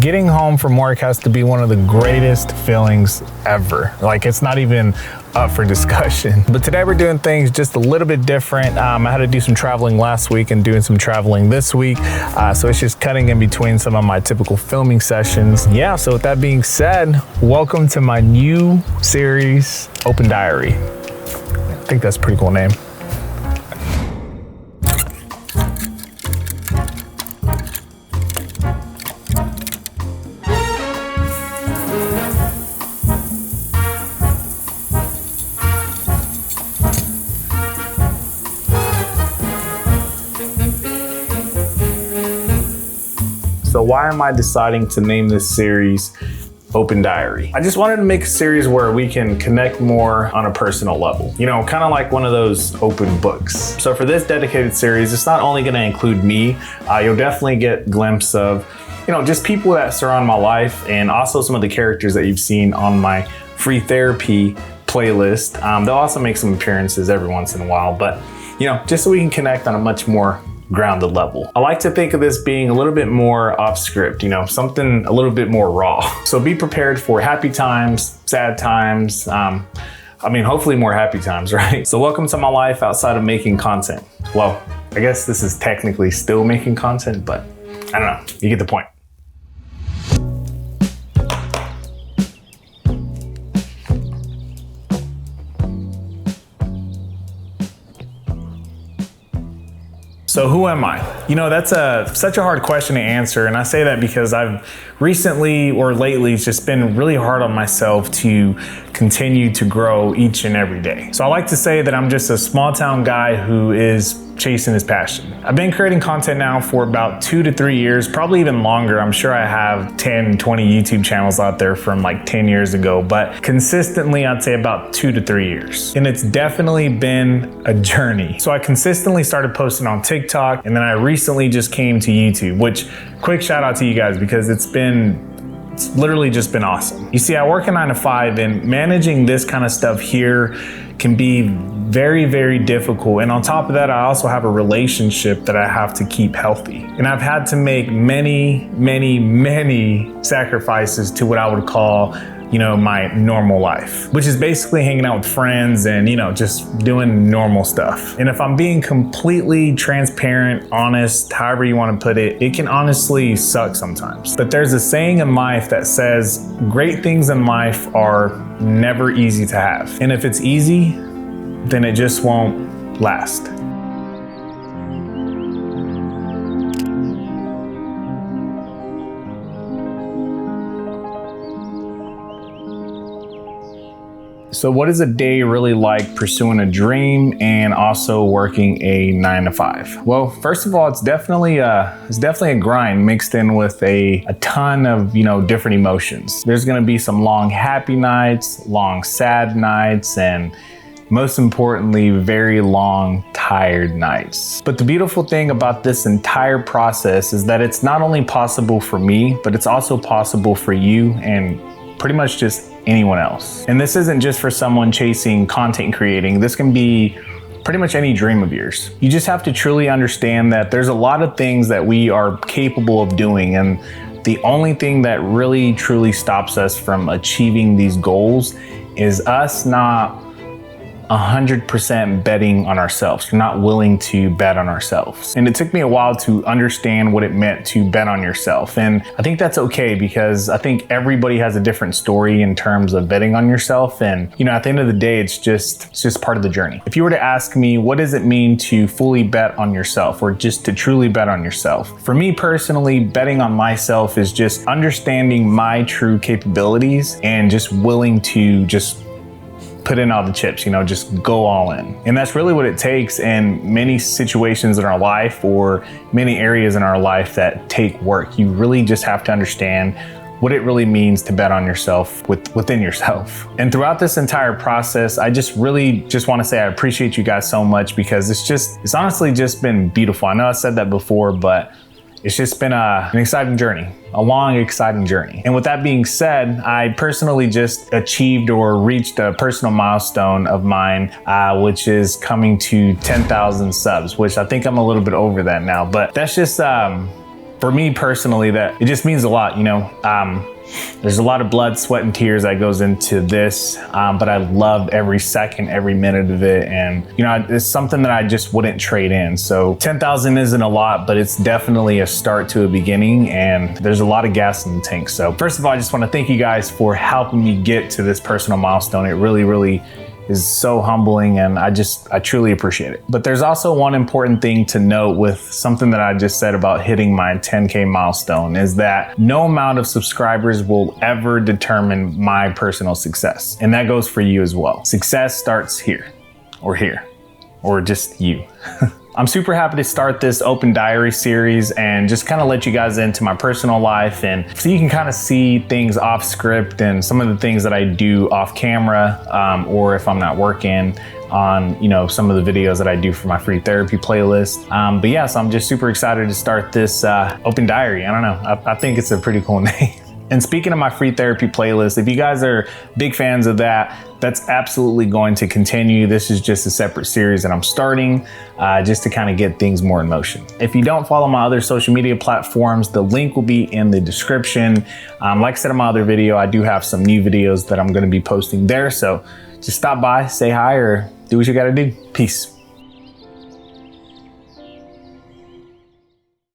Getting home from work has to be one of the greatest feelings ever. Like, it's not even up for discussion. But today we're doing things just a little bit different. I had to do some traveling last week and doing some traveling this week. So it's just cutting in between some of my typical filming sessions. Yeah, so with that being said, welcome to my new series, Open Diary. I think that's a pretty cool name. So why am I deciding to name this series Open Diary? I just wanted to make a series where we can connect more on a personal level. You know, kind of like one of those open books. So for this dedicated series, it's not only gonna include me, you'll definitely get a glimpse of, you know, just people that surround my life and also some of the characters that you've seen on my free therapy playlist. They'll also make some appearances every once in a while, but you know, just so we can connect on a much more grounded level. I like to think of this being a little bit more off script, you know, something a little bit more raw. So be prepared for happy times, sad times, hopefully more happy times, right? So welcome to my life outside of making content. Well, I guess this is technically still making content, but I don't know, you get the point. So who am I? You know, that's such a hard question to answer. And I say that because I've recently or lately it's just been really hard on myself to continue to grow each and every day. So I like to say that I'm just a small town guy who is chasing his passion. I've been creating content now for about 2 to 3 years, probably even longer. I'm sure I have 10, 20 YouTube channels out there from like 10 years ago, but consistently I'd say about 2 to 3 years. And it's definitely been a journey. So I consistently started posting on TikTok, and then I recently just came to YouTube, which quick shout out to you guys because it's literally just been awesome. You see, I work a 9 to 5 and managing this kind of stuff here can be very, very difficult. And on top of that, I also have a relationship that I have to keep healthy. And I've had to make many, many, many sacrifices to what I would call, you know, my normal life, which is basically hanging out with friends and, you know, just doing normal stuff. And if I'm being completely transparent, honest, however you want to put it, it can honestly suck sometimes. But there's a saying in life that says, great things in life are never easy to have. And if it's easy, then it just won't last. So what is a day really like pursuing a dream and also working a 9 to 5? Well, first of all, it's definitely a grind mixed in with a ton of, you know, different emotions. There's gonna be some long happy nights, long sad nights, and most importantly, very long, tired nights. But the beautiful thing about this entire process is that it's not only possible for me, but it's also possible for you and pretty much just anyone else. And this isn't just for someone chasing content creating. This can be pretty much any dream of yours. You just have to truly understand that there's a lot of things that we are capable of doing, and the only thing that really truly stops us from achieving these goals is us not 100% betting on ourselves. We're not willing to bet on ourselves. And it took me a while to understand what it meant to bet on yourself. And I think that's okay because I think everybody has a different story in terms of betting on yourself. And, you know, at the end of the day, it's just part of the journey. If you were to ask me, what does it mean to fully bet on yourself or just to truly bet on yourself? For me personally, betting on myself is just understanding my true capabilities and just willing to just put in all the chips, you know, just go all in. And that's really what it takes in many situations in our life or many areas in our life that take work. You really just have to understand what it really means to bet on yourself within yourself. And throughout this entire process, I just really want to say I appreciate you guys so much because it's honestly just been beautiful. I know I said that before, but it's just been an exciting journey, a long, exciting journey. And with that being said, I personally just achieved or reached a personal milestone of mine, which is coming to 10,000 subs, which I think I'm a little bit over that now. But that's just, for for me personally, that it just means a lot, you know. There's a lot of blood, sweat, and tears that goes into this, but I loved every second, every minute of it. And, you know, it's something that I just wouldn't trade in. So 10,000 isn't a lot, but it's definitely a start to a beginning, and there's a lot of gas in the tank. So first of all, I just want to thank you guys for helping me get to this personal milestone. It really is so humbling, and I truly appreciate it. But there's also one important thing to note with something that I just said about hitting my 10K milestone, is that no amount of subscribers will ever determine my personal success. And that goes for you as well. Success starts here, or just you. I'm super happy to start this open diary series and just kind of let you guys into my personal life, and so you can kind of see things off script and some of the things that I do off camera, or if I'm not working on, you know, some of the videos that I do for my free therapy playlist. But yeah, so I'm just super excited to start this open diary. I don't know, I think it's a pretty cool name. And speaking of my free therapy playlist, if you guys are big fans of that, that's absolutely going to continue. This is just a separate series that I'm starting just to kind of get things more in motion. If you don't follow my other social media platforms, the link will be in the description. Like I said in my other video, I do have some new videos that I'm going to be posting there. So just stop by, say hi, or do what you got to do. Peace.